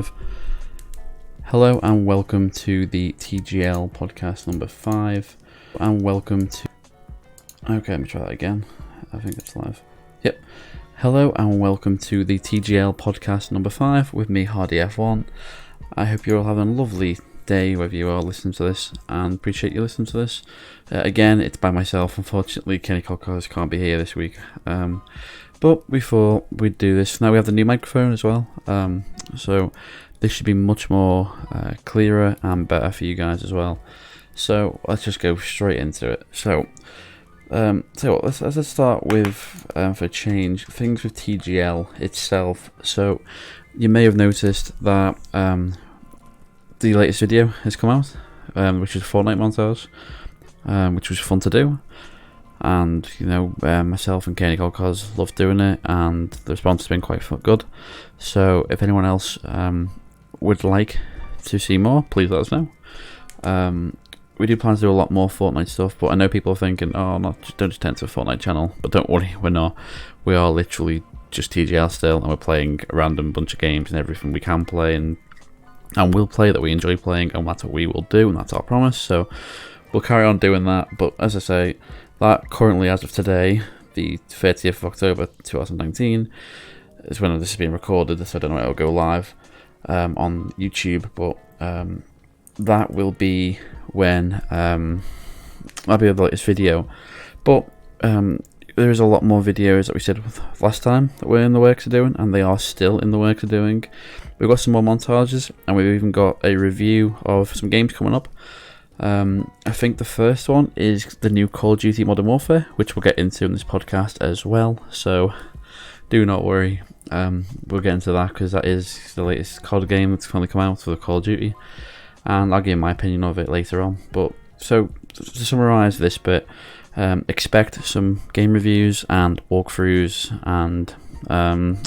5. Hello and welcome to the TGL Podcast number 5. And welcome to... Okay, let me try that again. I think it's live. Yep. Hello and welcome to the TGL Podcast number 5 with me, Hardy F1. I hope you're all having a lovely day whether you are listening to this, and appreciate you listening to this. Again, it's by myself. Unfortunately, Tgl Podcast can't be here this week. But before we do this, now we have the new microphone as well. So this should be much more clearer and better for you guys as well. So let's just go straight into it. So let's start with, for a change, things with TGL itself. So you may have noticed that the latest video has come out, which is Fortnite montage, which was fun to do. And myself and Tgl Podcast love doing it, and the response has been quite good. So if anyone else would like to see more, please let us know. We do plan to do a lot more Fortnite stuff, but I know people are thinking, oh, don't just enter a Fortnite channel. But don't worry, we're not. We are literally just TGL still, and we're playing a random bunch of games and everything we can play, and we'll play that we enjoy playing, and that's what we will do, and that's our promise. So we'll carry on doing that. But as I say, that currently, as of today, the 30th of October 2019, is when this is being recorded, so I don't know when it'll go live on YouTube, but that will be when that'll be the latest video. But there is a lot more videos that we said last time that we're in the works of doing, and they are still in the works of doing. We've got some more montages, and we've even got a review of some games coming up. I think the first one is the new Call of Duty Modern Warfare, which we'll get into in this podcast as well, so do not worry. We'll get into that because that is the latest COD game that's finally come out for the Call of Duty, and I'll give my opinion of it later on. But so to summarise this bit, expect some game reviews and walkthroughs and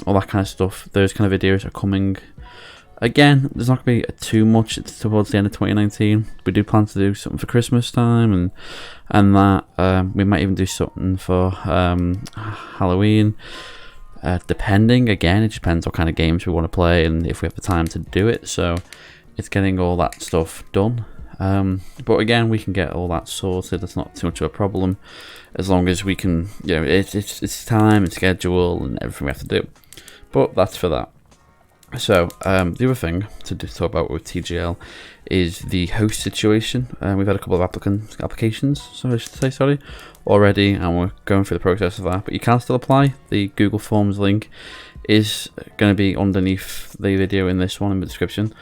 all that kind of stuff. Those kind of videos are coming. Again, there's not going to be too much towards the end of 2019. We do plan to do something for Christmas time, and that we might even do something for Halloween. Depending, again, it depends what kind of games we want to play and if we have the time to do it. So it's getting all that stuff done. But again, we can get all that sorted. That's not too much of a problem, as long as we can. It's time and schedule and everything we have to do. But that's for that. So the other thing to talk about with TGL is the host situation. We've had a couple of applications, so I should say, sorry, already, and we're going through the process of that. But you can still apply. The Google Forms link is going to be underneath the video in this one in the description,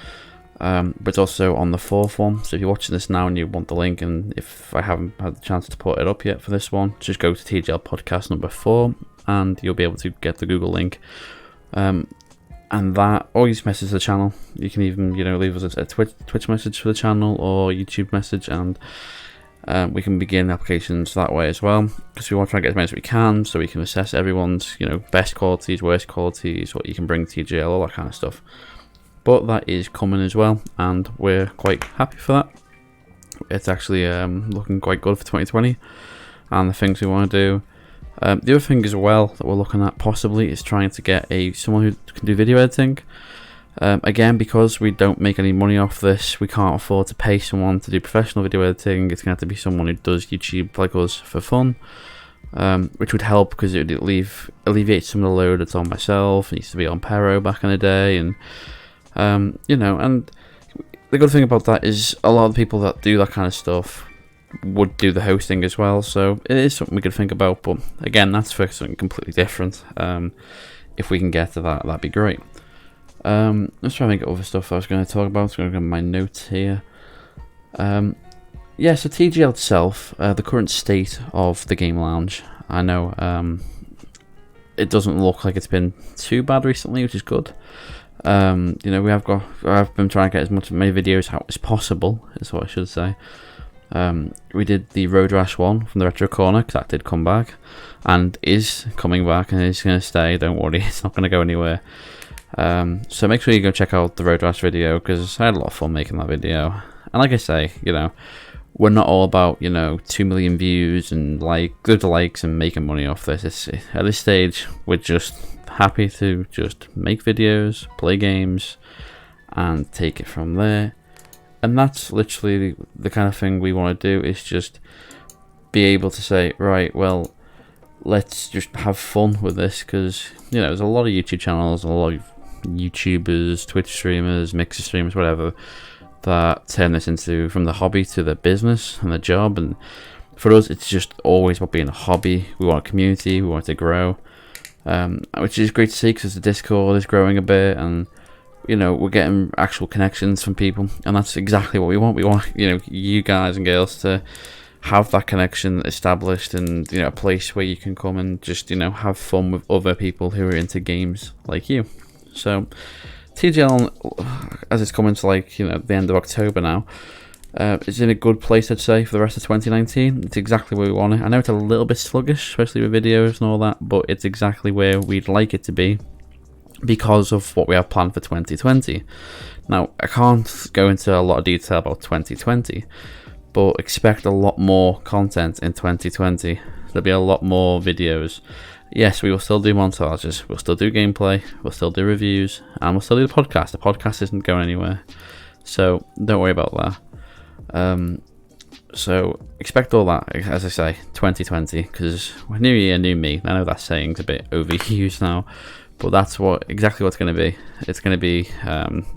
but it's also on the form. So if you're watching this now and you want the link, and if I haven't had the chance to put it up yet for this one, just go to TGL Podcast number 4, and you'll be able to get the Google link. And that, or you just message the channel. You can even, leave us a Twitch message for the channel or YouTube message, and we can begin applications that way as well. Because we want to try and get as many as we can, so we can assess everyone's, best qualities, worst qualities, what you can bring to TGL, all that kind of stuff. But that is coming as well, and we're quite happy for that. It's actually looking quite good for 2020, and the things we want to do. The other thing as well that we're looking at possibly is trying to get someone who can do video editing. Again, because we don't make any money off this, we can't afford to pay someone to do professional video editing. It's going to have to be someone who does YouTube like us for fun, which would help because it would alleviate some of the load that's on myself. I used to be on Pero back in the day, and and the good thing about that is a lot of the people that do that kind of stuff would do the hosting as well, so it is something we could think about. But again, that's for something completely different. If we can get to that, that'd be great. Let's try and think of other stuff I was going to talk about. So I'm going to get my notes here. So TGL itself, the current state of the game lounge. I know it doesn't look like it's been too bad recently, which is good. I've been trying to get as many videos out as possible, is what I should say. We did the Road Rash one from the Retro Corner, because that did come back, and is coming back, and is going to stay. Don't worry, it's not going to go anywhere. So make sure you go check out the Road Rash video, because I had a lot of fun making that video. And like I say, we're not all about 2 million views and good likes and making money off this. At this stage, we're just happy to just make videos, play games, and take it from there. And that's literally the kind of thing we want to do, is just be able to say, right, well, let's just have fun with this, because, you know, there's a lot of YouTube channels, a lot of YouTubers, Twitch streamers, Mixer streamers, whatever, that turn this into, from the hobby to the business and the job. And for us, it's just always about being a hobby. We want a community, we want it to grow, which is great to see, because the Discord is growing a bit, and, you know, we're getting actual connections from people, and that's exactly what we want. We want, you know, you guys and girls to have that connection established, and, you know, a place where you can come and just, you know, have fun with other people who are into games like you. So TGL, as it's coming to, like, you know, the end of October now, is in a good place, I'd say, for the rest of 2019. It's exactly where we want it. I know it's a little bit sluggish, especially with videos and all that, but it's exactly where we'd like it to be, because of what we have planned for 2020. Now, I can't go into a lot of detail about 2020, but expect a lot more content in 2020. There'll be a lot more videos. Yes, we will still do montages, we'll still do gameplay, we'll still do reviews, and we'll still do the podcast. The podcast isn't going anywhere, so don't worry about that. So expect all that, as I say, 2020, because new year, new me. I know that saying's a bit overused now, but that's exactly what's going to be. It's going to be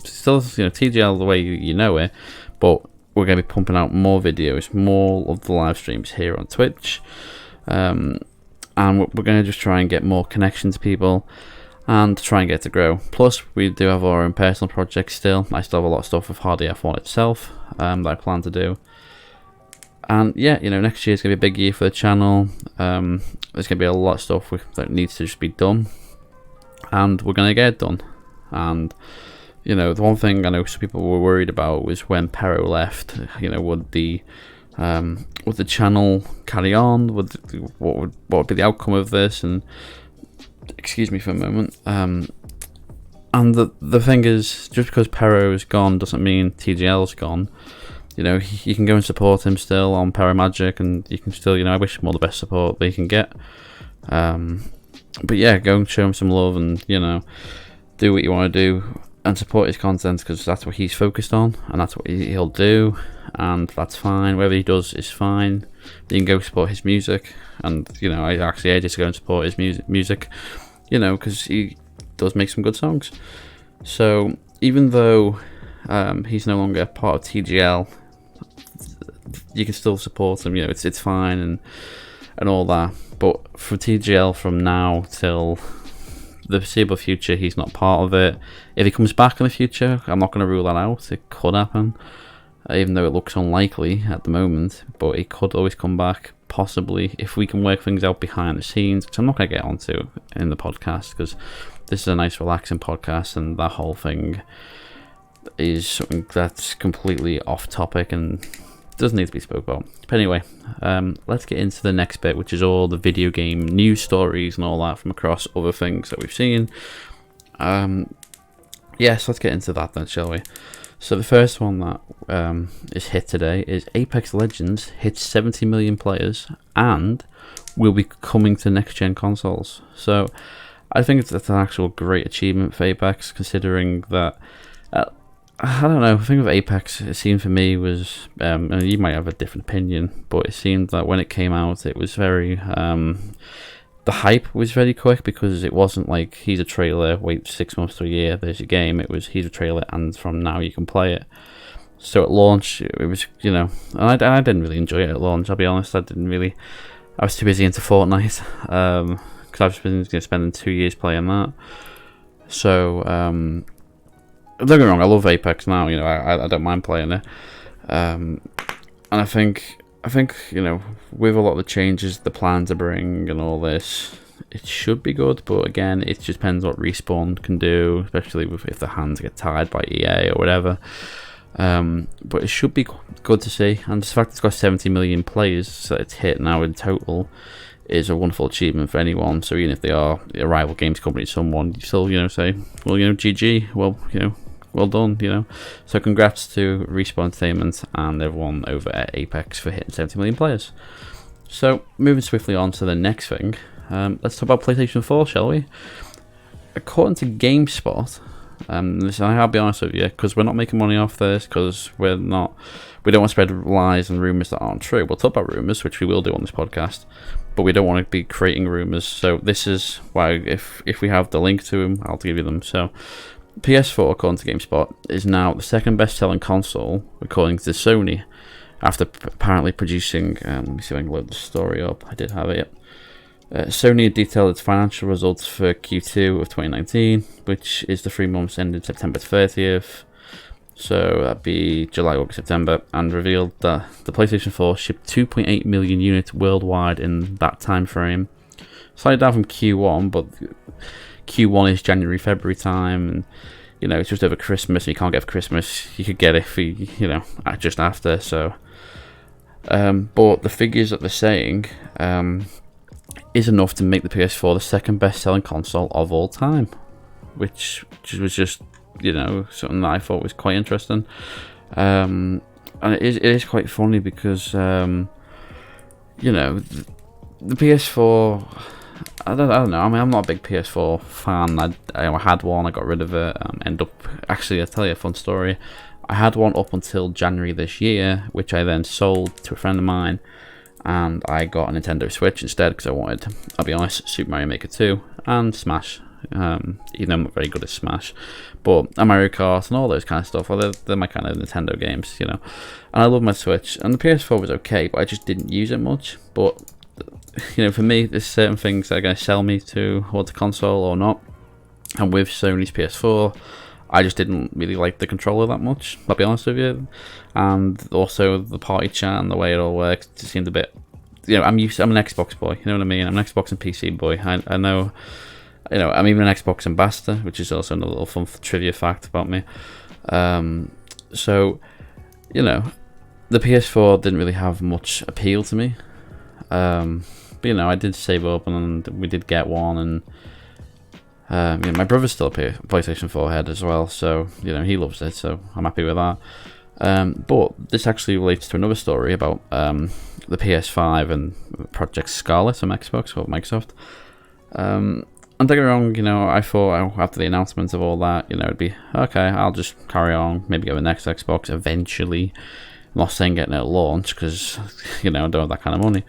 still, you know, TGL the way you know it, but we're going to be pumping out more videos, more of the live streams here on Twitch, and we're going to just try and get more connection to people and try and get it to grow. Plus, we do have our own personal projects still. I still have a lot of stuff with Hardy F1 itself that I plan to do. And yeah, you know, next year is going to be a big year for the channel. There's going to be a lot of stuff that needs to just be done, and we're going to get it done. And, you know, the one thing I know some people were worried about was when Pero left, you know, would the channel carry on? What would be the outcome of this? And excuse me for a moment. And the thing is, just because Pero is gone doesn't mean TGL's gone. You know, you can go and support him still on Pero Magic, and you can still, you know, I wish him all the best support that he can get. But yeah, go and show him some love, and, you know, do what you want to do and support his content, because that's what he's focused on, and that's what he'll do, and that's fine. Whatever he does is fine. You can go support his music, and, you know, I actually urge you to go and support his music, you know, because he does make some good songs. So even though he's no longer part of TGL, you can still support him. You know, it's fine and all that. But for TGL, from now till the foreseeable future, he's not part of it. If he comes back in the future, I'm not going to rule that out. It could happen, even though it looks unlikely at the moment. But it could always come back, possibly, if we can work things out behind the scenes, which I'm not going to get onto in the podcast, because this is a nice relaxing podcast, and that whole thing is something that's completely off topic and doesn't need to be spoke about. But anyway, let's get into the next bit, which is all the video game news stories and all that from across other things that we've seen. Yes, let's get into that then, shall we? So the first one that is hit today is Apex Legends hits 70 million players and will be coming to next-gen consoles. So I think that's an actual great achievement for Apex, considering that I don't know, the thing with Apex, it seemed for me was, and you might have a different opinion, but it seemed that when it came out, it was very, the hype was very quick, because it wasn't like, he's a trailer, wait 6 months to a year, there's your game. It was, he's a trailer, and from now you can play it. So at launch, it was, you know, and I didn't really enjoy it at launch, I'll be honest. I was too busy into Fortnite, because I've been spending 2 years playing that. So, don't get me wrong, I love Apex now, you know, I don't mind playing it. And I think, you know, with a lot of the changes the plan to bring and all this, it should be good, but again, it just depends what Respawn can do, especially if their hands get tied by EA or whatever. But it should be good to see, and the fact it's got 70 million players that it's hit now in total is a wonderful achievement for anyone. So even if they are a rival games company to someone, you still, you know, say, well, you know, GG, well, you know, well done, you know. So congrats to Respawn Entertainment and everyone over at Apex for hitting 70 million players. So moving swiftly on to the next thing, let's talk about PlayStation 4, shall we? According to GameSpot, I'll be honest with you, because we're not making money off this, because we don't want to spread lies and rumours that aren't true. We'll talk about rumours, which we will do on this podcast, but we don't want to be creating rumours. So this is why, if we have the link to them, I'll give you them. So PS4, according to GameSpot, is now the second best-selling console, according to Sony, after apparently producing... let me see if I can load the story up. I did have it, yep. Sony had detailed its financial results for Q2 of 2019, which is the 3 months ended September 30th. So that'd be July, August, September, and revealed that the PlayStation 4 shipped 2.8 million units worldwide in that time frame. Slightly down from Q1, but Q1 is January, February time, and it's just over Christmas. You can't get it for Christmas. You could get it for just after. So, but the figures that they're saying is enough to make the PS4 the second best-selling console of all time, which was just something that I thought was quite interesting. And it is quite funny because the PS4. I don't know. I mean, I'm not a big PS4 fan. I had one. I got rid of it. Actually, I'll tell you a fun story. I had one up until January this year, which I then sold to a friend of mine, and I got a Nintendo Switch instead because I wanted, I'll be honest, Super Mario Maker 2 and Smash. Even though I'm not very good at Smash, but Mario Kart and all those kind of stuff. Well, they're my kind of Nintendo games, And I love my Switch, and the PS4 was okay, but I just didn't use it much. But for me, there's certain things that are going to sell me towards a console or not. And with Sony's PS4, I just didn't really like the controller that much, I'll be honest with you. And also the party chat and the way it all works, it seemed a bit... I'm an Xbox boy, you know what I mean? I'm an Xbox and PC boy. I know... I'm even an Xbox ambassador, which is also another little fun trivia fact about me. So, the PS4 didn't really have much appeal to me. But I did save up and we did get one, and my brother's still a PlayStation 4 head as well, so he loves it, so I'm happy with that. But this actually relates to another story about the PS5 and Project Scarlet from Xbox or Microsoft. And don't get me wrong, I thought after the announcement of all that, it'd be okay. I'll just carry on, maybe get the next Xbox eventually. I'm not saying getting it at launch because I don't have that kind of money.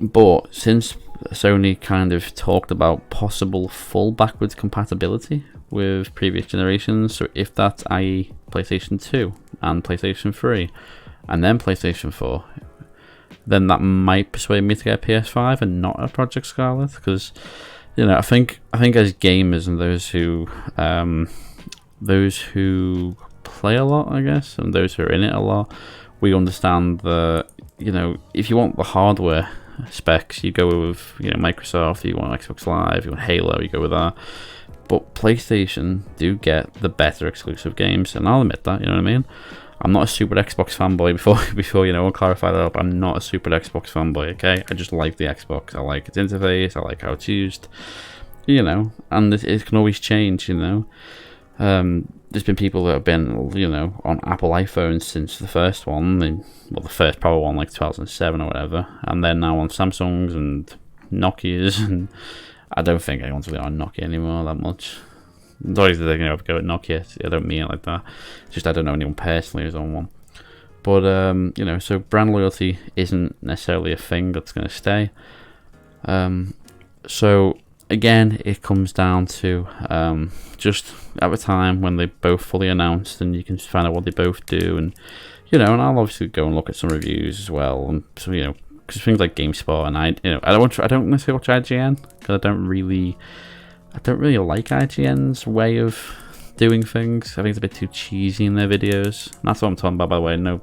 But since Sony kind of talked about possible full backwards compatibility with previous generations, so if that's i.e. PlayStation 2 and PlayStation 3 and then PlayStation 4, then that might persuade me to get a PS5 and not a Project Scarlet, because I think as gamers and those who play a lot, I guess, and those who are in it a lot, we understand that if you want the hardware specs, you go with Microsoft. You want Xbox Live, you want Halo, you go with that. But PlayStation do get the better exclusive games, and I'll admit that. You know what I mean? I'm not a super Xbox fanboy. Before we'll clarify that up. I'm not a super Xbox fanboy. Okay, I just like the Xbox. I like its interface. I like how it's used. And it can always change. There's been people that have been, on Apple iPhones since the first one, the first proper one, like 2007 or whatever, and they're now on Samsungs and Nokias, and I don't think anyone's really on Nokia anymore that much. Sorry that they're going to go at Nokia, I don't mean it like that. It's just I don't know anyone personally who's on one. But, so brand loyalty isn't necessarily a thing that's going to stay. So... Again, it comes down to just at the time when they both fully announced, and you can find out what they both do, and and I'll obviously go and look at some reviews as well, and so because things like GameSpot and I don't necessarily watch IGN because I don't really like IGN's way of doing things. I think it's a bit too cheesy in their videos. And that's what I'm talking about, by the way.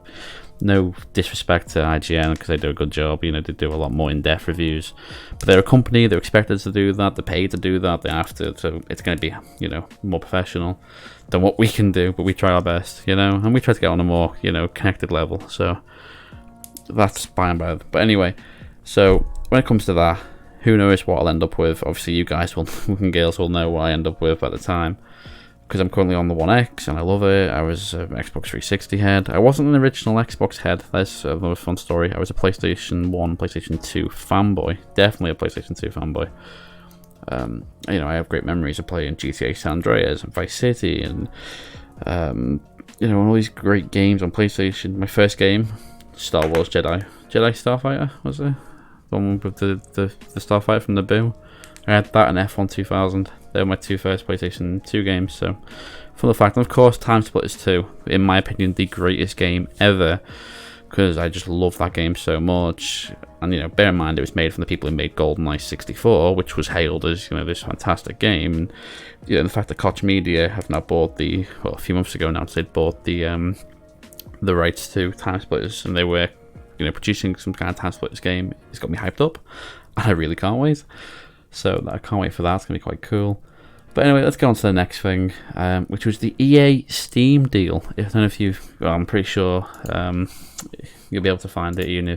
No disrespect to IGN because they do a good job. They do a lot more in-depth reviews. But they're a company. They're expected to do that. They're paid to do that. They have to. So it's going to be, more professional than what we can do. But we try our best, and we try to get on a more, connected level. So that's by and by. But anyway, so when it comes to that, who knows what I'll end up with? Obviously, you guys and girls will know what I end up with at the time. Because I'm currently on the One X and I love it. I was an Xbox 360 head. I wasn't an original Xbox head. That's another fun story. I was a PlayStation 1, PlayStation 2 fanboy. Definitely a PlayStation 2 fanboy. I have great memories of playing GTA San Andreas and Vice City and all these great games on PlayStation. My first game, Star Wars Jedi Starfighter, was it? The one with the Starfighter from Naboo. I had that and F1 2000. They were my two first PlayStation 2 games. So, for the fact, and of course, Time Splitters 2, in my opinion, the greatest game ever, because I just love that game so much. And bear in mind, it was made from the people who made GoldenEye 64, which was hailed as this fantastic game. And the fact that Koch Media have now bought a few months ago now, they'd bought the rights to Time Splitters, and they were producing some kind of Time Splitters game. It's got me hyped up, and I really can't wait. So I can't wait for that. It's gonna be quite cool. But anyway, let's go on to the next thing, which was the EA Steam deal. I don't know if I'm pretty sure you'll be able to find it, even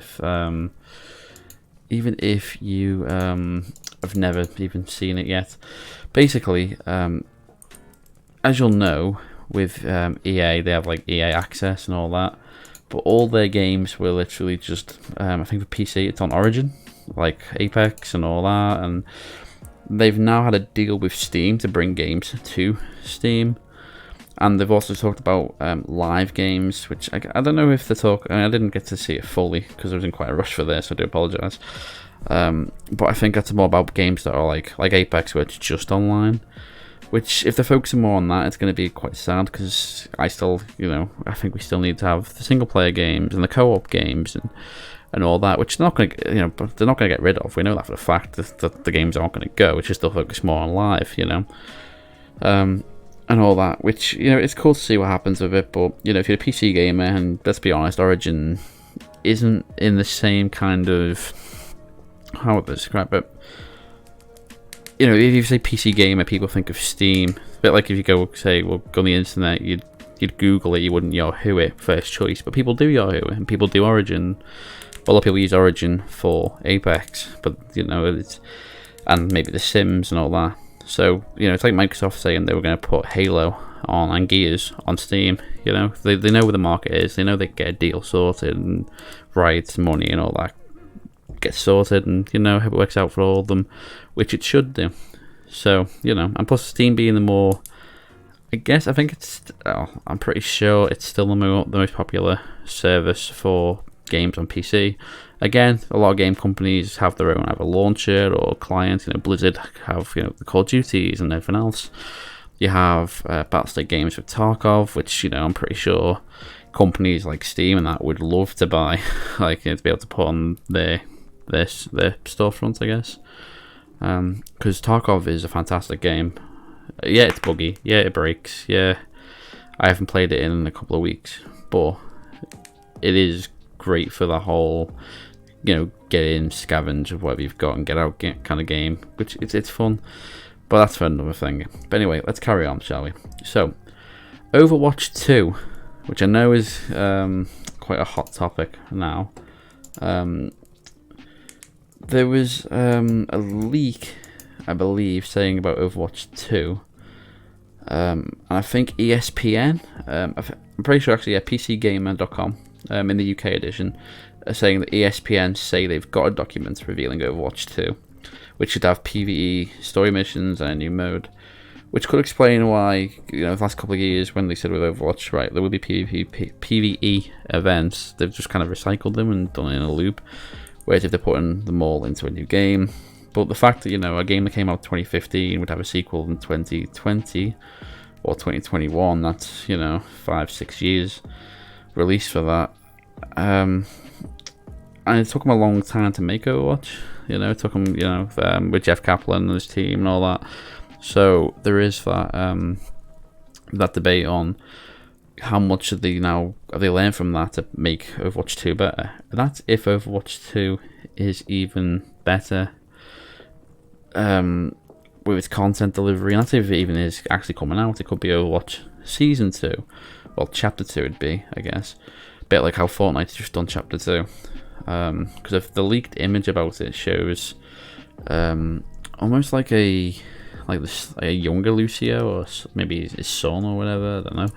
if you have never even seen it yet. Basically, as you'll know, with EA, they have like EA Access and all that, but all their games were literally just, I think for PC, it's on Origin, like Apex and all that, and they've now had a deal with Steam to bring games to Steam, and they've also talked about live games, which I don't know if I didn't get to see it fully because I was in quite a rush for this, so I do apologise. But I think that's more about games that are like Apex, where it's just online. Which, if they're focusing more on that, it's going to be quite sad, because I think we still need to have the single player games and the co-op games and all that, which they're not going to, they're not going to get rid of. We know that for a fact, that the games aren't going to go. It's just they'll focus more on live, and all that. Which it's cool to see what happens with it. But if you're a PC gamer, and let's be honest, Origin isn't in the same kind of, how would I describe it? If you say PC gamer, people think of Steam. A bit like if you go on the internet, you'd Google it, you wouldn't Yahoo it first choice. But people do Yahoo it, and people do Origin. But a lot of people use Origin for Apex, but it's, and maybe The Sims and all that. So it's like Microsoft saying they were going to put Halo on and Gears on Steam. They know where the market is. They know they get a deal sorted and rights, money, and all that gets sorted, and it works out for all of them, which it should do. So and plus Steam being the more, I think it's, I'm pretty sure it's still the most popular service for games on PC. Again, a lot of game companies have their own either launcher or client. Blizzard have the Call of Duties and everything else. You have Battlestate Games with Tarkov, which I'm pretty sure companies like Steam and that would love to buy, to be able to put on their storefront, I guess. Because Tarkov is a fantastic game. Yeah, it's buggy. Yeah, it breaks. Yeah, I haven't played it in a couple of weeks, but it is great for the whole, get in, scavenge of whatever you've got and get out kind of game, which it's fun. But that's for another thing. But anyway, let's carry on, shall we? So, Overwatch 2, which I know is quite a hot topic now. There was a leak, I believe, saying about Overwatch 2. And I think ESPN, I'm pretty sure actually, PCGamer.com, in the UK edition, are saying that ESPN say they've got a document revealing Overwatch 2, which should have PvE story missions and a new mode, which could explain why, the last couple of years when they said with Overwatch, right, there will be PvE events, they've just kind of recycled them and done it in a loop. Whereas if they're putting them all into a new game. But the fact that, a game that came out in 2015 would have a sequel in 2020 or 2021, that's, 5-6 years release for that. And it took them a long time to make Overwatch. It took them, with Jeff Kaplan and his team and all that. So there is that debate on how much have they learned from that to make Overwatch 2 better. And that's if Overwatch 2 is even better with its content delivery. And that's if it even is actually coming out. It could be Overwatch Season 2. Well, Chapter 2 would be, I guess. A bit like how Fortnite's just done Chapter 2. Because if the leaked image about it shows almost like a younger Lucio, or maybe his son or whatever, I don't know.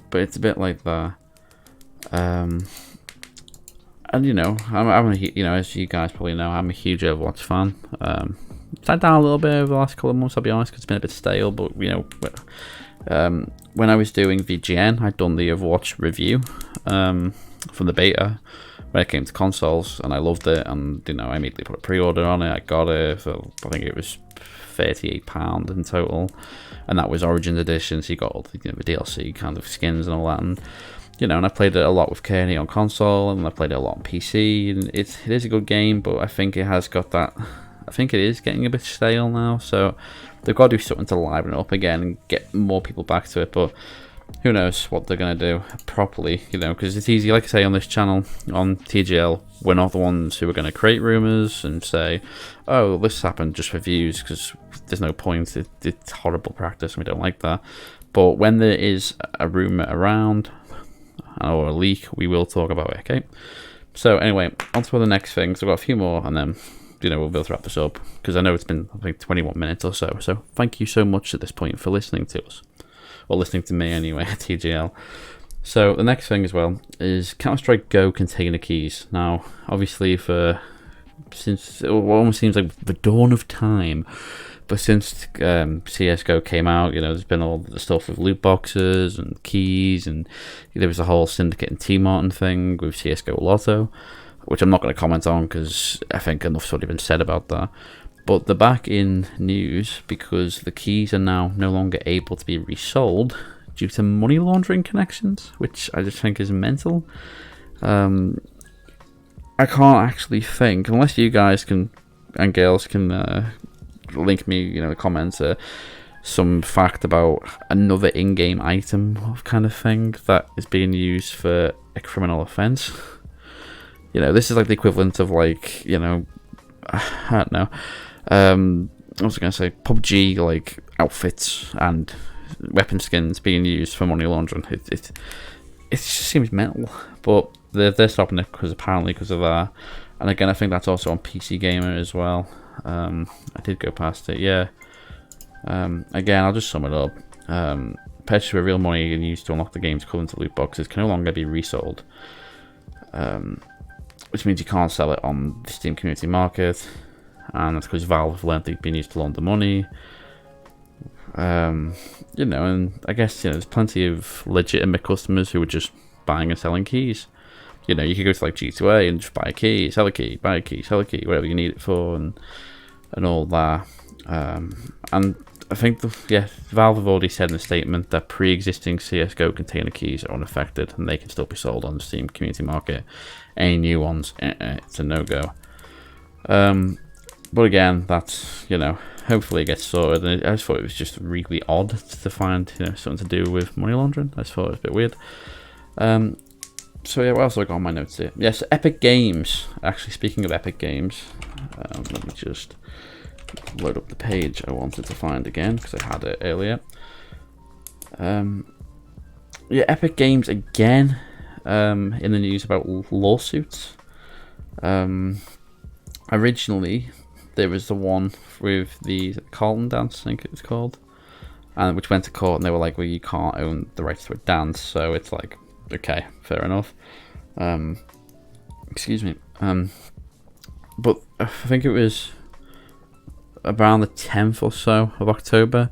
But it's a bit like that. And I'm as you guys probably know, I'm a huge Overwatch fan. died down a little bit over the last couple of months, I'll be honest, because it's been a bit stale. But when I was doing VGN, I'd done the Overwatch review from the beta when it came to consoles, and I loved it. And I immediately put a pre-order on it. I got it for, I think it was £38 in total, and that was Origins Edition. So you got all the DLC kind of skins and all that. And and I played it a lot with Kearney on console, and I played it a lot on PC, and it is a good game, but I think it has got that. I think it is getting a bit stale now, so they've got to do something to liven it up again and get more people back to it. But who knows what they're going to do properly, because it's easy, like I say on this channel, on TGL, we're not the ones who are going to create rumours and say, oh, this happened just for views, because there's no point. It's horrible practice, and we don't like that. But when there is a rumour around, or a leak, we will talk about it, okay? So anyway, on to the next thing. So I've got a few more, and then we'll be able to wrap this up, because I know it's been, I think, 21 minutes or so. So thank you so much at this point for listening to us, or listening to me anyway, TGL. So the next thing as well is Counter-Strike Go container keys. Now, obviously, since it almost seems like the dawn of time, but since CSGO came out, there's been all the stuff with loot boxes and keys, and there was a whole Syndicate and T-Martin thing with CSGO Lotto, which I'm not going to comment on because I think enough's already been said about that. But they're back in news because the keys are now no longer able to be resold due to money laundering connections, which I just think is mental. I can't actually think, unless you guys can and girls can link me, in the comments, some fact about another in-game item kind of thing that is being used for a criminal offence. This is like the equivalent of I don't know. I was going to say PUBG, like outfits and weapon skins being used for money laundering. It just seems mental, but they're stopping it because of that. And again, I think that's also on PC Gamer as well. I did go past it, yeah. Again, I'll just sum it up. Purchase with real money and used to unlock the game's equivalent to loot boxes can no longer be resold, which means you can't sell it on the Steam community market, and that's because Valve have learned they've been used to launder money. And I guess there's plenty of legitimate customers who are just buying and selling keys. You could go to like G2A and just buy a key, sell a key, buy a key, sell a key, whatever you need it for, and all that. And I think Valve have already said in a statement that pre-existing CSGO container keys are unaffected and they can still be sold on the Steam community market. Any new ones, it's a no-go. But again, that's hopefully it gets sorted. And I just thought it was just really odd to find something to do with money laundering. I just thought it was a bit weird. So yeah, what else have I got on my notes here? Yes, Epic Games. Actually, speaking of Epic Games, let me just load up the page I wanted to find again because I had it earlier. Yeah, Epic Games again in the news about lawsuits. Originally, there was the one with the Carlton dance, I think it was called, and which went to court, and they were like, well, you can't own the rights to a dance, so it's like, okay, fair enough. Excuse me. But I think it was around the 10th or so of October,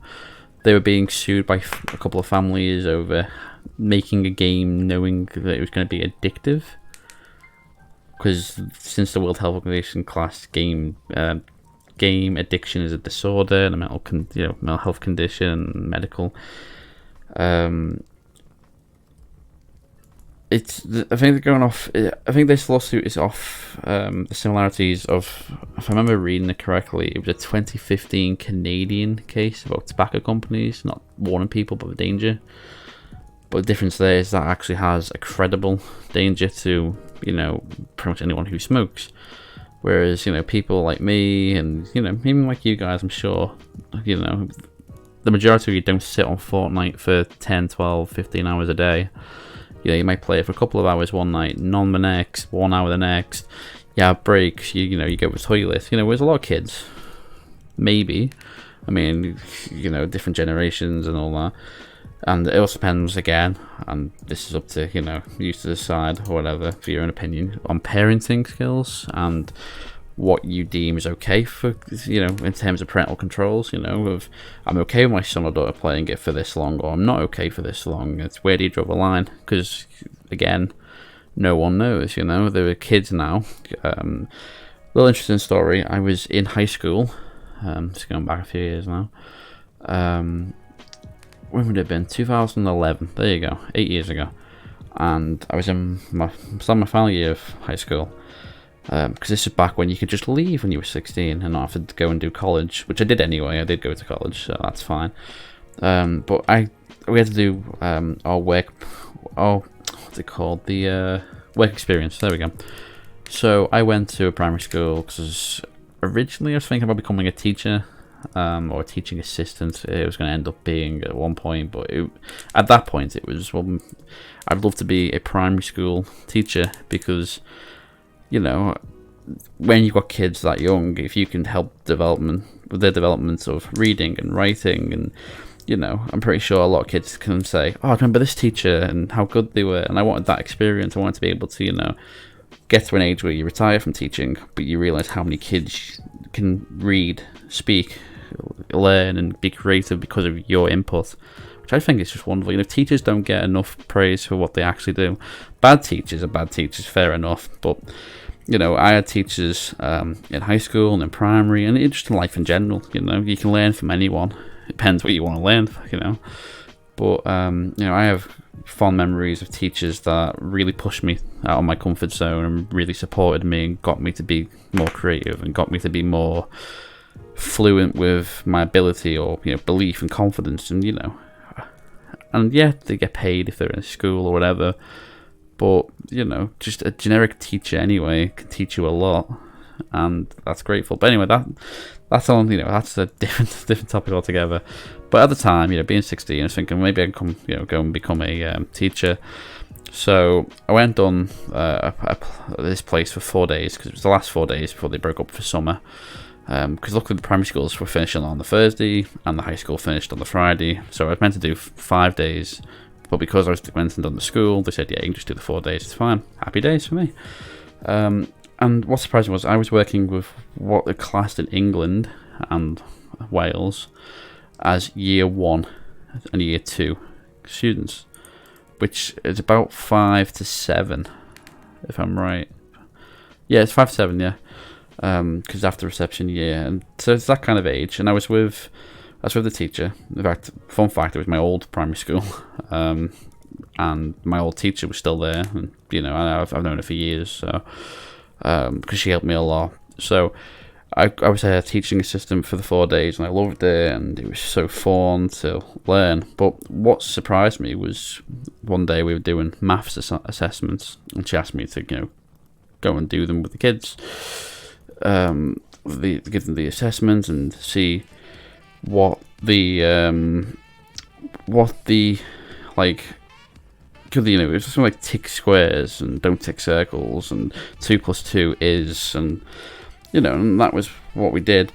they were being sued by a couple of families over making a game knowing that it was going to be addictive. Because since the World Health Organization classed game addiction as a disorder and a mental health condition, medical. I think they're going off. I think this lawsuit is off the similarities of, if I remember reading it correctly, it was a 2015 Canadian case about tobacco companies not warning people about the danger. But the difference there is that actually has a credible danger to pretty much anyone who smokes. Whereas people like me and even like you guys, I'm sure the majority of you don't sit on Fortnite for 10, 12, 15 hours a day. You might play it for a couple of hours one night, none the next, 1 hour the next. You have breaks, you go to the toilet. There's a lot of kids. Maybe. I mean, different generations and all that. And it also depends, again, and this is up to, you to decide, or whatever, for your own opinion, on parenting skills and what you deem is okay for, in terms of parental controls, of I'm okay with my son or daughter playing it for this long, or I'm not okay for this long. It's where do you draw the line? Because, again, no one knows, There are kids now. Little interesting story. I was in high school, just going back a few years now. When would it have been? 2011. There you go, 8 years ago. And I was in my final year of high school. Because this is back when you could just leave when you were 16 and not have to go and do college, which I did anyway. I did go to college, so that's fine. But we had to do our work. Oh, what's it called? The work experience. There we go. So I went to a primary school because originally I was thinking about becoming a teacher, or a teaching assistant. It was going to end up being at one point, but at that point it was, well, I'd love to be a primary school teacher because, when you've got kids that young, if you can help with their development of reading and writing, and I'm pretty sure a lot of kids can say, oh, I remember this teacher and how good they were, and I wanted that experience. I wanted to be able to get to an age where you retire from teaching, but you realize how many kids can read, speak, learn, and be creative because of your input, which I think is just wonderful. Teachers don't get enough praise for what they actually do. Bad teachers are bad teachers, fair enough, but I had teachers in high school and in primary, and just in life in general. You can learn from anyone. It depends what you want to learn. But I have fond memories of teachers that really pushed me out of my comfort zone and really supported me and got me to be more creative and got me to be more fluent with my ability or belief and confidence, and yeah, they get paid if they're in school or whatever. But, just a generic teacher anyway can teach you a lot, and that's grateful. But anyway, that's all, that's a different topic altogether. But at the time, being 16, I was thinking maybe I can go and become a teacher. So I went on this place for 4 days, because it was the last 4 days before they broke up for summer. Because luckily the primary schools were finishing on the Thursday, and the high school finished on the Friday. So I was meant to do 5 days. But because I went and done the school, they said, yeah, you can just do the 4 days, it's fine. Happy days for me. And what surprised me was I was working with what are classed in England and Wales as year 1 and year 2 students, which is about 5 to 7, if I'm right. Yeah, it's 5 to 7, yeah. Because after reception year, and so it's that kind of age. And I was with the teacher. In fact, fun fact, it was my old primary school, and my old teacher was still there, and I've known her for years, so because she helped me a lot. So I was her teaching assistant for the 4 days, and I loved it, and it was so fun to learn. But what surprised me was one day we were doing maths assessments, and she asked me to go and do them with the kids, give them the assessments and see what the like, because it was something like tick squares and don't tick circles and 2 + 2 is, and and that was what we did.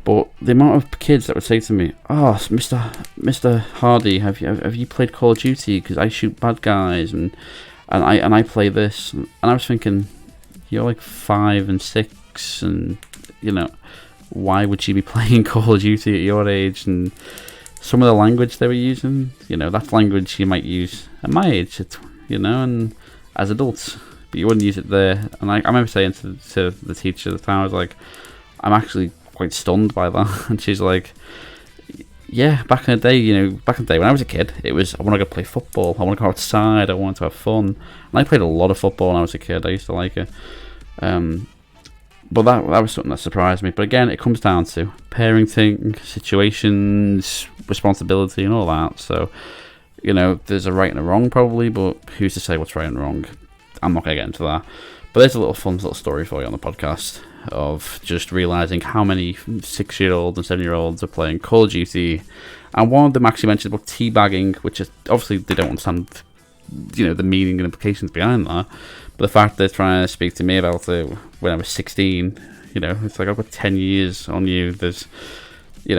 But the amount of kids that would say to me, "Oh, Mr. Hardy, have you played Call of Duty? Because I shoot bad guys and I play this." And I was thinking, you're like 5 and 6, and why would she be playing Call of Duty at your age? And some of the language they were using, that's language you might use at my age, and as adults, but you wouldn't use it there. And I remember saying to the teacher at the time, I was like, I'm actually quite stunned by that. And she's like, yeah, back in the day when I was a kid, it was, I want to go play football, I want to go outside, I want to have fun. And I played a lot of football when I was a kid. I used to like it. But that was something that surprised me. But again, it comes down to parenting, situations, responsibility, and all that. So, there's a right and a wrong probably, but who's to say what's right and wrong? I'm not going to get into that. But there's a fun little story for you on the podcast of just realising how many 6-year-olds and 7-year-olds are playing Call of Duty. And one of them actually mentioned about teabagging, which is obviously they don't understand, the meaning and implications behind that. But the fact they're trying to speak to me about it when I was 16, it's like I've got 10 years on you. There's,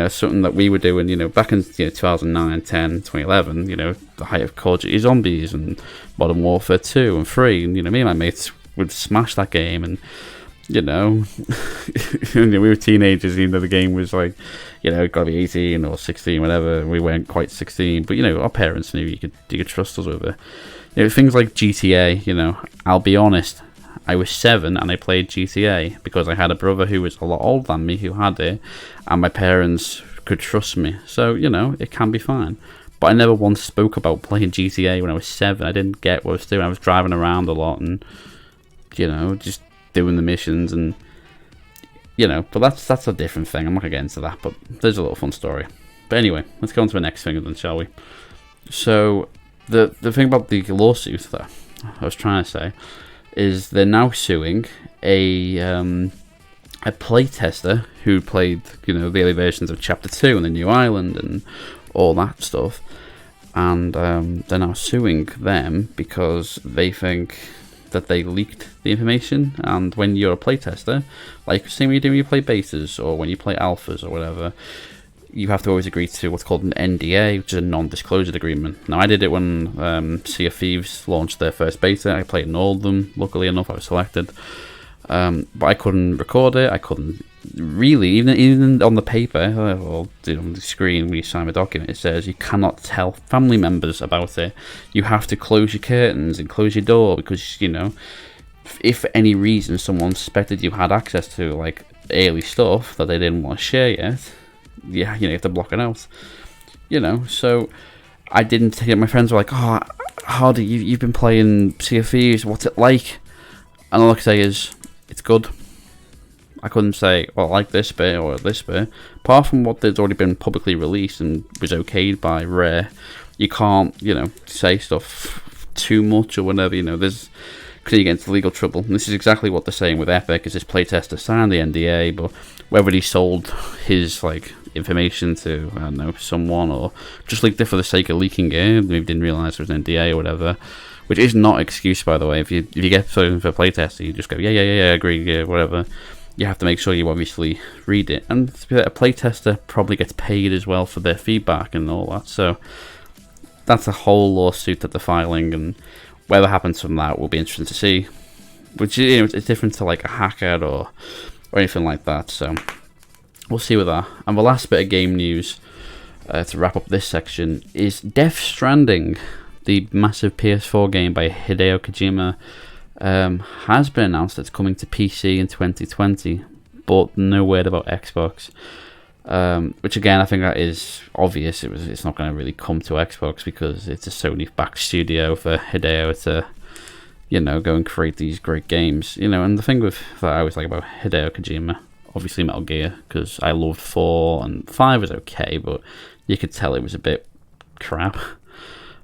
something that we were doing, back in 2009, 10, 2011, the height of Call of Duty Zombies and Modern Warfare 2 and 3. And, me and my mates would smash that game. And, you know, we were teenagers, the game was like, gotta be 18 or 16, whatever. We weren't quite 16, but, our parents knew you could trust us with it. Things like GTA, I'll be honest, I was 7 and I played GTA because I had a brother who was a lot older than me who had it, and my parents could trust me. So, it can be fine. But I never once spoke about playing GTA when I was 7. I didn't get what I was doing. I was driving around a lot and, just doing the missions and, but that's a different thing. I'm not going to get into that, but there's a little fun story. But anyway, let's go on to the next thing then, shall we? So, the thing about the lawsuit that I was trying to say is they're now suing a playtester who played, the early versions of Chapter 2 and the New Island and all that stuff. And they're now suing them because they think that they leaked the information. And when you're a playtester, like same when you play betas or when you play alphas or whatever, you have to always agree to what's called an NDA, which is a non-disclosure agreement. Now, I did it when Sea of Thieves launched their first beta. I played in all of them. Luckily enough, I was selected. But I couldn't record it. I couldn't really, even on the paper or on the screen when you sign a document, it says you cannot tell family members about it. You have to close your curtains and close your door because, if for any reason someone suspected you had access to like early stuff that they didn't want to share yet, you have to block it out. So I didn't take it. My friends were like, "Oh, Hardy, you've been playing Sea of Thieves. What's it like?" And all I can say is, it's good. I couldn't say, well, I like this bit or this bit. Apart from what has already been publicly released and was okayed by Rare, you can't, say stuff too much or whatever. There's because you get into legal trouble. And this is exactly what they're saying with Epic, is this playtester signed the NDA, but whether he sold his information to, I don't know, someone or just leaked it for the sake of leaking it, maybe didn't realise there was an NDA or whatever. Which is not an excuse, by the way. If you get something for a playtester, you just go, yeah, agree, yeah, whatever. You have to make sure you obviously read it. And a playtester probably gets paid as well for their feedback and all that. So that's a whole lawsuit that they're filing, and whatever happens from that will be interesting to see. Which, it's different to like a hacker or anything like that. So we'll see with that. And the last bit of game news to wrap up this section is Death Stranding. The massive PS4 game by Hideo Kojima has been announced that it's coming to PC in 2020, but no word about Xbox. Which again, I think that is obvious. It's not going to really come to Xbox because it's a Sony-backed studio for Hideo to, go and create these great games. And the thing that I always like about Hideo Kojima, obviously Metal Gear, because I loved 4 and 5 was okay, but you could tell it was a bit crap.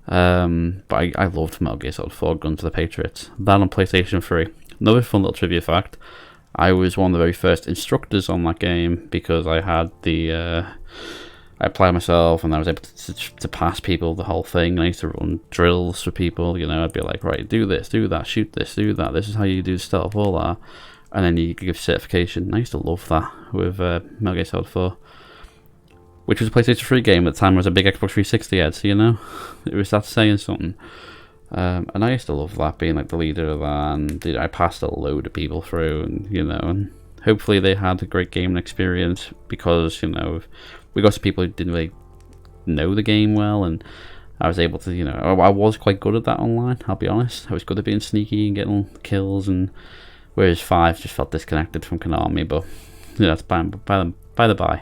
But I loved Metal Gear Solid 4, Guns of the Patriots. That on PlayStation 3. Another fun little trivia fact, I was one of the very first instructors on that game because I had I applied myself and I was able to pass people the whole thing. And I used to run drills for people, I'd be like, right, do this, do that, shoot this, do that, this is how you do stuff, all that. And then you give certification. And I used to love that with Metal Gear Solid 4. Which was a PlayStation 3 game at the time. It was a big Xbox 360 head, so it was that saying something. And I used to love that, being like the leader of that, and I passed a load of people through, and hopefully they had a great gaming experience because we got some people who didn't really know the game well, and I was able to I was quite good at that online. I'll be honest, I was good at being sneaky and getting kills, and whereas 5 just felt disconnected from Konami, but that's by the by.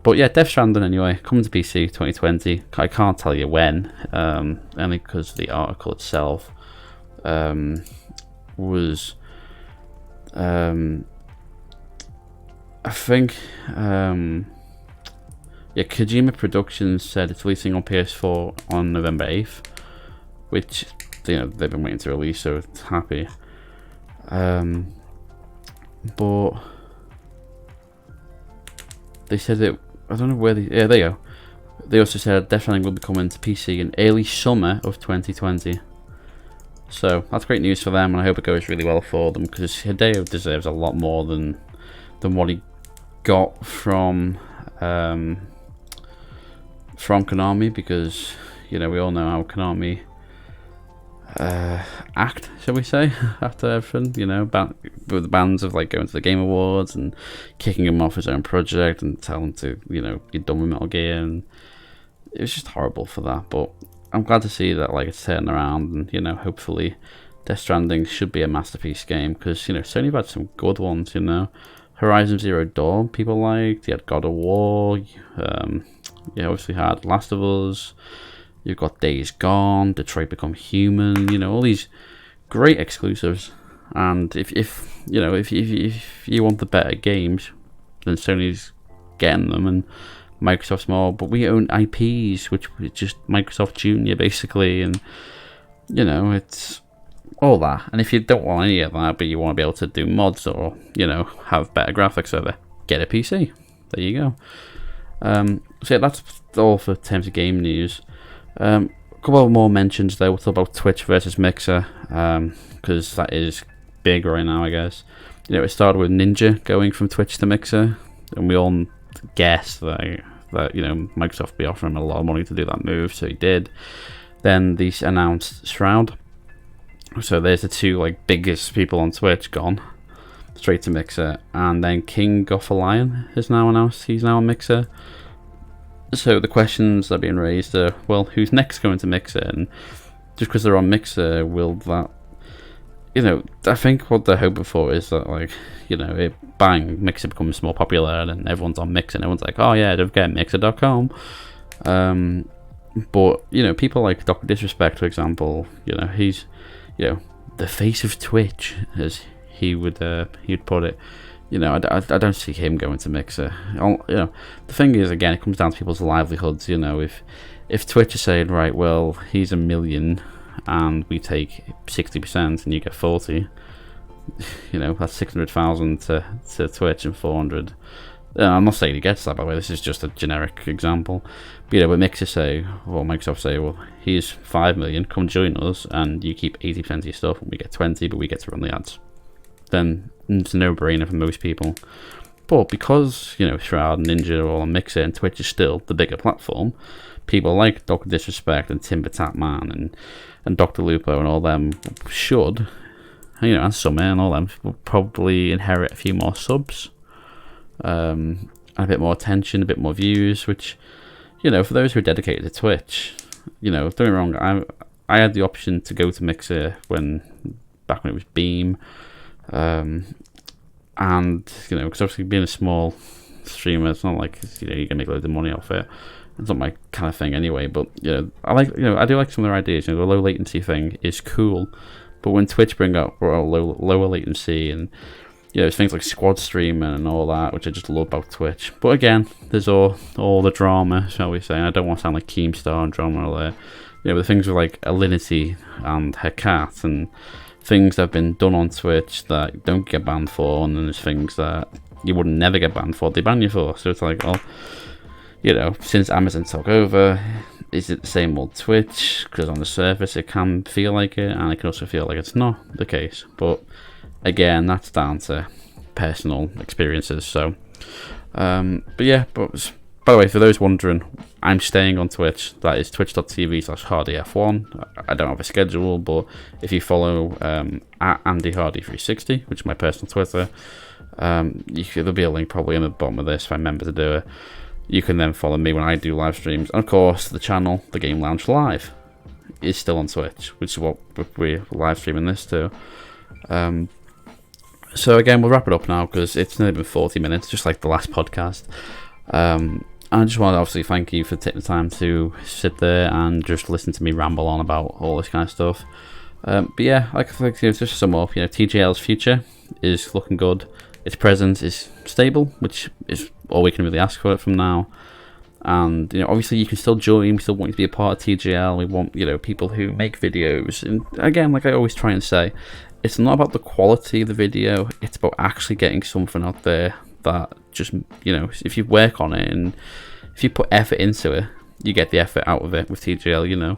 But yeah, Death Stranding anyway, coming to PC 2020. I can't tell you when, only because the article itself was, I think, Kojima Productions said it's releasing on PS4 on November 8th, which they've been waiting to release, so it's happy. But they said it. I don't know where yeah, there you go. They also said Death Stranding will be coming to PC in early summer of 2020. So that's great news for them, and I hope it goes really well for them because Hideo deserves a lot more than what he got from Konami, because we all know how Konami act, shall we say, after everything, with the bands of like going to the Game Awards and kicking him off his own project and telling him to, be done with Metal Gear, and it was just horrible for that. But I'm glad to see that like it's turning around, and hopefully Death Stranding should be a masterpiece game, because Sony have had some good ones. Horizon Zero Dawn people liked. You had God of War. You obviously had Last of Us. You've got Days Gone, Detroit Become Human. All these great exclusives. And if you want the better games, then Sony's getting them, and Microsoft's more. But we own IPs, which is just Microsoft Junior basically, and it's all that. And if you don't want any of that, but you want to be able to do mods or have better graphics over, get a PC. There you go. So yeah, that's all for terms of game news. A couple of more mentions though. We'll talk about Twitch versus Mixer, because that is big right now, I guess. It started with Ninja going from Twitch to Mixer, and we all guessed that Microsoft would be offering him a lot of money to do that move, so he did. Then they announced Shroud. So there's the two like biggest people on Twitch gone straight to Mixer, and then King Goffalion has now announced he's now on Mixer. So the questions that are being raised are, well, who's next going to Mixer? And just because they're on Mixer, will that, I think what they're hoping for is that, like, Mixer becomes more popular, and everyone's on Mixer, and everyone's like, oh yeah, don't forget Mixer.com. But, people like Dr. Disrespect, for example, he's, the face of Twitch, as he would put it. I don't see him going to Mixer. The thing is, again, it comes down to people's livelihoods. If Twitch is saying, right, well, he's $1 million and we take 60% and you get 40, that's 600,000 to Twitch and 400. I'm not saying he gets that, by the way. This is just a generic example. But but Mixer say, or Microsoft say, well, here's 5 million. Come join us, and you keep 80% of your stuff, and we get 20, but we get to run the ads. Then it's a no-brainer for most people. But because Shroud and Ninja are all on Mixer, and Twitch is still the bigger platform, people like Dr. Disrespect and Timber Tatman and Dr. Lupo and all them should, and Summer and all them will probably inherit a few more subs, and a bit more attention, a bit more views. Which, for those who are dedicated to Twitch, don't get me wrong, I had the option to go to Mixer back when it was Beam. And because obviously being a small streamer, it's not like you're gonna make loads of money off it. It's not my kind of thing anyway. But I do like some of their ideas. The low latency thing is cool, but when Twitch bring up lower latency and things like squad streaming and all that, which I just love about Twitch. But again, there's all the drama, shall we say. I don't want to sound like Keemstar and drama there. The things with like Alinity and her cat and things that have been done on Twitch that don't get banned for, and then there's things that you would never get banned for, they ban you for. So it's like, well, since Amazon took over, is it the same old Twitch? Because on the surface it can feel like it, and it can also feel like it's not the case. But again, that's down to personal experiences. So, but by the way, for those wondering, I'm staying on Twitch. That is twitch.tv/HardyF1. I don't have a schedule, but if you follow at AndyHardy360, which is my personal Twitter, there'll be a link probably in the bottom of this if I remember to do it. You can then follow me when I do live streams. And of course, the channel, The Game Lounge Live, is still on Twitch, which is what we're live streaming this to. So again, we'll wrap it up now because it's nearly been 40 minutes, just like the last podcast. I just want to obviously thank you for taking the time to sit there and just listen to me ramble on about all this kind of stuff. But yeah, just to sum up, TGL's future is looking good. Its present is stable, which is all we can really ask for it from now. And obviously you can still join. We still want you to be a part of TGL. We want people who make videos. And again, like I always try and say, it's not about the quality of the video. It's about actually getting something out there that just if you work on it and if you put effort into it, you get the effort out of it with TGL.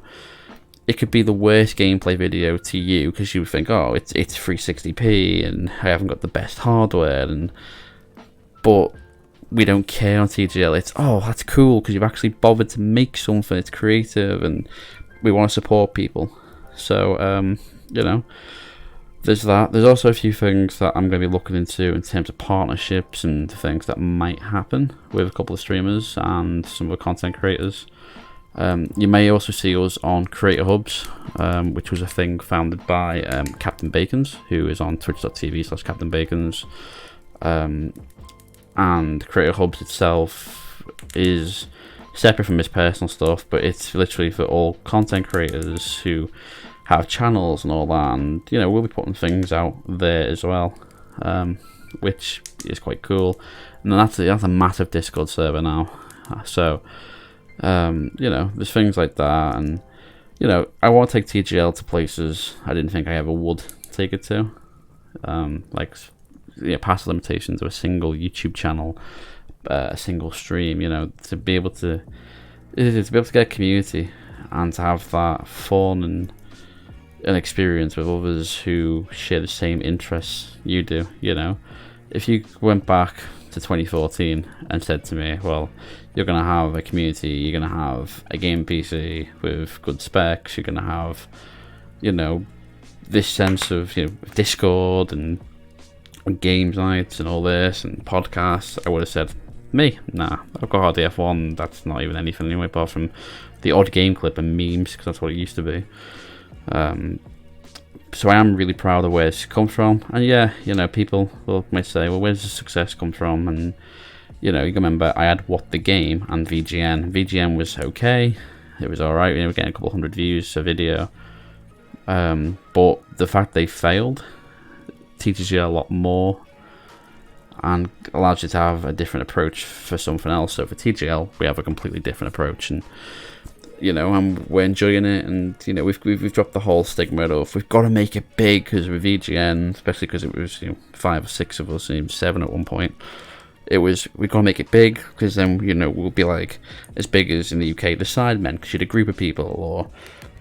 It could be the worst gameplay video to you because you would think, oh, it's 360p and I haven't got the best hardware, but we don't care on TGL. It's, oh, that's cool because you've actually bothered to make something. It's creative and we want to support people. So, you know, there's that. There's also a few things that I'm going to be looking into in terms of partnerships and things that might happen with a couple of streamers and some of the content creators. You may also see us on Creator Hubs, which was a thing founded by Captain Bacons, who is on twitch.tv/Captain Bacons. And Creator Hubs itself is separate from his personal stuff, but it's literally for all content creators who have channels and all that, and you know, we'll be putting things out there as well, which is quite cool. And then that's a massive Discord server now, so you know, there's things like that. And you know, I want to take TGL to places I didn't think I ever would take it to, like, past the limitations of a single YouTube channel, a single stream. You know, to be able to get a community and to have that fun and an experience with others who share the same interests you do. You know, if you went back to 2014 and said to me, well, you're going to have a community, you're going to have a game PC with good specs, you're going to have, you know, this sense of, you know, Discord and games nights and all this and podcasts, I would have said, me, nah, I've got RDF1, that's not even anything anyway, apart from the odd game clip and memes, because that's what it used to be. So I am really proud of where it's come from. And yeah, you know, people might say, well, where's the success come from? And you know, you can remember I had What the Game and VGN. VGN was okay, it was alright, you know, we're getting a couple hundred views a video. But the fact they failed teaches you a lot more and allows you to have a different approach for something else. So for TGL, we have a completely different approach, and you know, we're enjoying it. And you know, we've dropped the whole stigma of we've got to make it big, because with VGN, especially because it was, you know, 5 or 6 of us, even 7 at one point. It was, we've got to make it big, because then, you know, we'll be like as big as in the UK the Sidemen, because you'd a group of people, or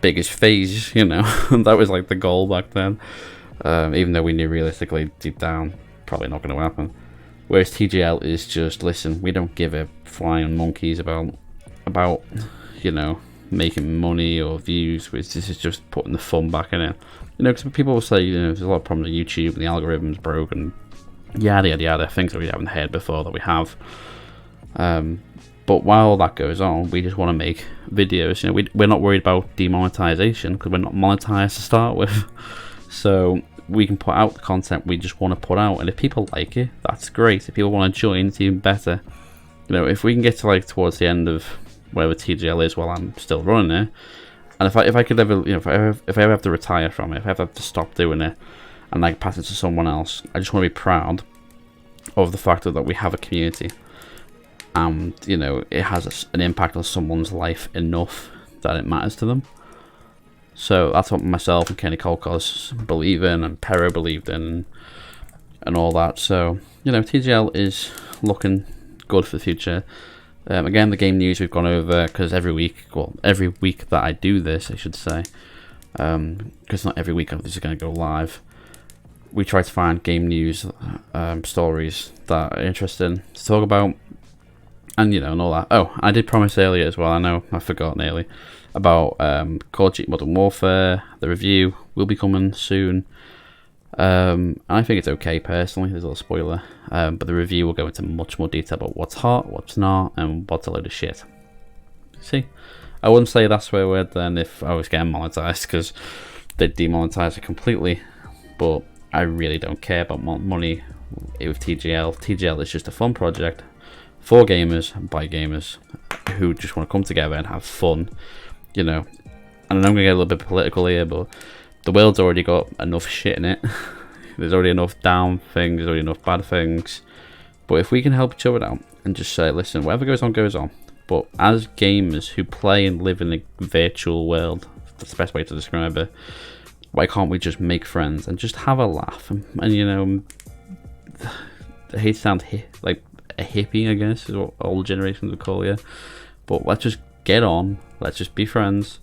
big as FaZe, you know. That was like the goal back then. Even though we knew realistically deep down probably not going to happen. Whereas TGL is just, listen, we don't give a flying monkeys about you know, making money or views. This is just putting the fun back in it. You know, because people will say, you know, there's a lot of problems with YouTube and the algorithm's broken, yada yada yada, things that we haven't heard before that we have. But while all that goes on, we just want to make videos. You know, we're not worried about demonetization, because we're not monetized to start with. So we can put out the content we just want to put out, and if people like it, that's great. If people want to join, it's even better. You know, if we can get to like towards the end of wherever TGL is while I'm still running it, and if I could ever, you know, if I ever have to retire from it, if I ever have to stop doing it and like pass it to someone else, I just want to be proud of the fact that we have a community, and you know, it has an impact on someone's life enough that it matters to them. So that's what myself and Kenny Kolkos believe in, and Pero believed in, and all that. So, you know, TGL is looking good for the future. Again, the game news we've gone over, because every week that I do this, I should say, because not every week this is going to go live, we try to find game news stories that are interesting to talk about, and you know, and all that. Oh, I did promise earlier as well, I know I forgot nearly, about Call of Duty Modern Warfare. The review will be coming soon. I think it's okay personally, there's a little spoiler, but the review will go into much more detail about what's hot, what's not, and what's a load of shit. See, I wouldn't say that swear word then if I was getting monetized, because they'd demonetize it completely, but I really don't care about money with TGL. TGL is just a fun project for gamers, by gamers, who just want to come together and have fun, you know. And I'm going to get a little bit political here, but the world's already got enough shit in it. There's already enough down things, there's already enough bad things. But if we can help each other out and just say, listen, whatever goes on, goes on. But as gamers who play and live in a virtual world, that's the best way to describe it, why can't we just make friends and just have a laugh? And you know, I hate to sound like a hippie, I guess, is what old generations would call you. But let's just get on, let's just be friends,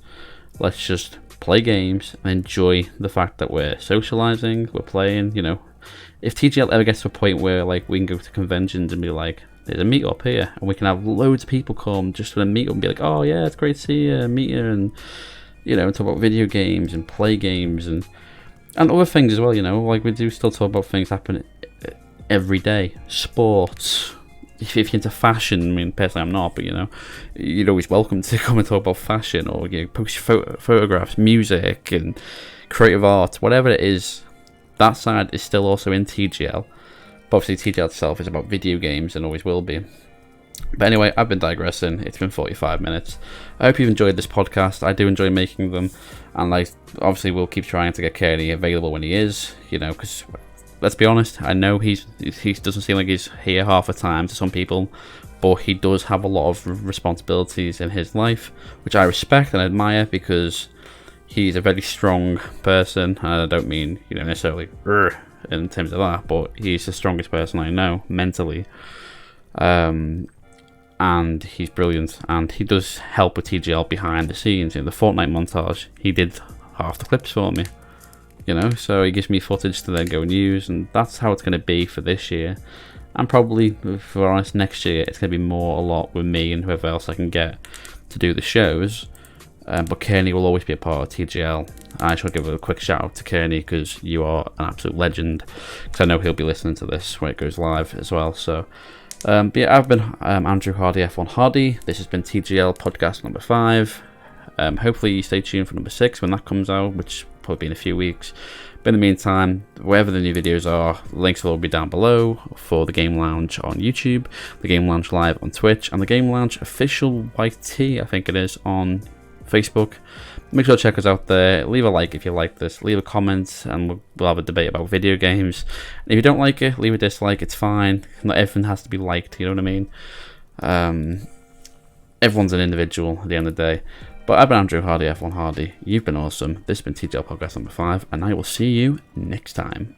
let's just play games and enjoy the fact that we're socializing, we're playing. You know, if TGL ever gets to a point where like we can go to conventions and be like, there's a meet up here, and we can have loads of people come just for a meet up and be like, oh yeah, it's great to see you, meet you, and you know, talk about video games and play games and other things as well, you know, like we do still talk about things happening every day. Sports, if you're into fashion, I mean, personally I'm not, but you know, you're always welcome to come and talk about fashion, or you know, post photographs, music and creative art, whatever it is. That side is still also in TGL, but obviously TGL itself is about video games and always will be. But anyway, I've been digressing. It's been 45 minutes. I hope you've enjoyed this podcast. I do enjoy making them, and obviously we'll keep trying to get Kearney available when he is, you know, because let's be honest, I know he doesn't seem like he's here half the time to some people, but he does have a lot of responsibilities in his life, which I respect and admire, because he's a very strong person. And I don't mean, you know, necessarily in terms of that, but he's the strongest person I know mentally. And he's brilliant, and he does help with TGL behind the scenes. In the Fortnite montage, he did half the clips for me, you know, so he gives me footage to then go and use, and that's how it's going to be for this year. And probably, if we're honest, next year it's going to be more a lot with me and whoever else I can get to do the shows. But Kearney will always be a part of TGL. I shall give a quick shout out to Kearney, because you are an absolute legend, because I know he'll be listening to this when it goes live as well. So but yeah, I've been Andrew Hardy, F1 Hardy. This has been TGL Podcast number 5. Hopefully you stay tuned for number 6 when that comes out, which will probably be in a few weeks. But in the meantime, wherever the new videos are, links will all be down below for the Game Lounge on YouTube, the Game Lounge Live on Twitch, and the Game Lounge Official YT, I think it is, on Facebook. Make sure to check us out there. Leave a like if you like this. Leave a comment, and we'll have a debate about video games. And if you don't like it, leave a dislike. It's fine. Not everything has to be liked. You know what I mean? Everyone's an individual at the end of the day. But I've been Andrew Hardy, F1 Hardy. You've been awesome. This has been TGL Podcast number 5, and I will see you next time.